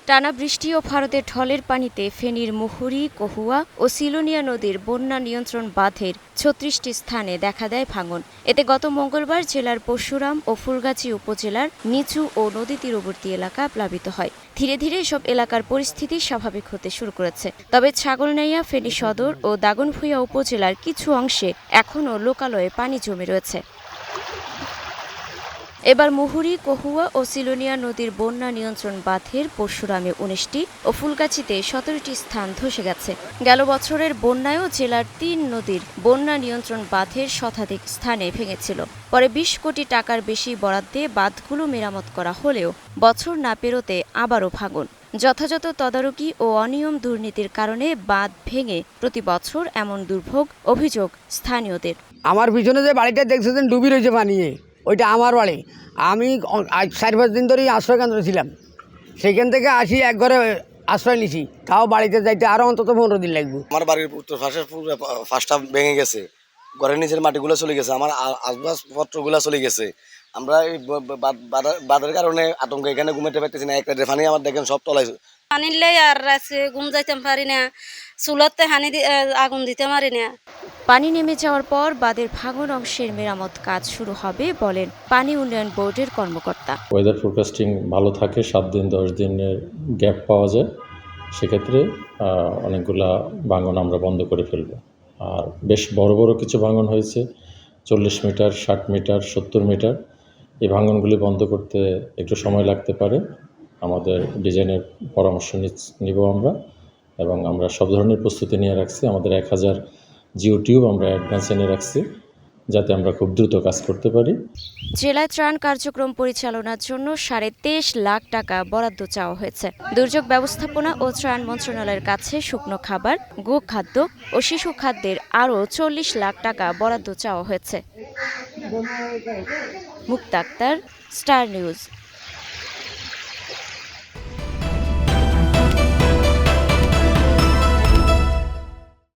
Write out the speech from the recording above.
টানা বৃষ্টি ও ভারতের ঢলের পানিতে ফেনীর মুহুরী, কহুয়া ও সিলোনিয়া নদীর বন্যা নিয়ন্ত্রণ বাঁধের ৩৬টি স্থানে দেখা দেয় ভাঙন। এতে গত মঙ্গলবার জেলার পরশুরাম ও ফুলগাজী উপজেলার নিচু ও নদী তীরবর্তী এলাকা প্লাবিত হয়। ধীরে ধীরে এসব এলাকার পরিস্থিতি স্বাভাবিক হতে শুরু করেছে। তবে ছাগলনাইয়া, ফেনী সদর ও দাগনভূঞা উপজেলার কিছু অংশে এখনও লোকালয়ে পানি জমে রয়েছে। এবার মুহুরী, কহুয়া ও সিলোনিয়া নদীর বন্যা নিয়ন্ত্রণ বাঁধের পরশুরামে ১৯টি ও ফুলগাজীতে ১৭টি স্থান ধসে গেছে। গেল বছরের বন্যায়ও জেলার ৩ নদীর বন্যা নিয়ন্ত্রণ বাঁধের শতাধিক স্থানে ভেঙেছিল। পরে ২০ কোটি টাকার বেশি বরাদ্দে বাঁধগুলো মেরামত করা হলেও বছর না পেরোতে আবারও ভাঙন। যথাযথ তদারকি ও অনিয়ম দুর্নীতির কারণে বাঁধ ভেঙে প্রতি বছর এমন দুর্ভোগ অভিযোগ স্থানীয়দের। আমার পিছনে যে বাড়িটা দেখছেন ডুবি রয়েছে পানি, ওইটা আমার বাড়ি। আমি ৪-৫ দিন ধরেই আশ্রয় কেন্দ্র ছিলাম, সেখান থেকে আসি এক ঘরে আশ্রয় নিছি, তাও বাড়িতে যাইতে আরও অন্তত ১৫ দিন লাগবে। আমার বাড়ির উত্তর পাশে ফার্স্টটা ভেঙে গেছে, ঘরের নিচের মাটিগুলো চলে গেছে, আমার আসবাবপত্রগুলো চলে গেছে। আমরা এই বাঁধের কারণে আতঙ্ক, এখানে ঘুমাতে পারতেছি না। একটা রেফানি আমার দেখেন সব তলায় পানিলে আর রাতে ঘুম যাইতে পারি না, চুলাতে আগুন দিতে পারি না। পানি নেমে যাওয়ার পর বাঁধের ভাঙন অংশের মেরামত কাজ শুরু হবে বলেন পানি উন্নয়ন বোর্ডের কর্মকর্তা। ওয়েদার ফোরকাস্টিং ভালো থাকে, ৭ দিন ১০ দিনের গ্যাপ পাওয়া যায়, সেক্ষেত্রে অনেকগুলা ভাঙন আমরা বন্ধ করে ফেলব। আর বেশ বড় বড় কিছু ভাঙন হয়েছে, ৪০ মিটার, ৬০ মিটার, ৭০ মিটার। এই ভাঙনগুলি বন্ধ করতে একটু সময় লাগতে পারে। আমাদের ডিজাইনের পরামর্শ নিব আমরা, এবং আমরা সব ধরনের প্রস্তুতি নিয়ে রাখছি। আমাদের ১,০০০ জিও টিউব আমরা অ্যাডভান্স এনে রাখছি, যাতে আমরা খুব দ্রুত কাজ করতে পারি। জেলায় ত্রাণ কার্যক্রম পরিচালনার জন্য ২৩.৫ লাখ টাকা বরাদ্দ চাওয়া হয়েছে। দুর্যোগ ব্যবস্থাপনা ও ত্রাণ মন্ত্রণালয়ের কাছে শুকনো খাবার, গোখাদ্য ও শিশু খাদ্যের আরও ৪০ লাখ টাকা বরাদ্দ চাওয়া হয়েছে। মুক্তা আক্তার, স্টার নিউজ।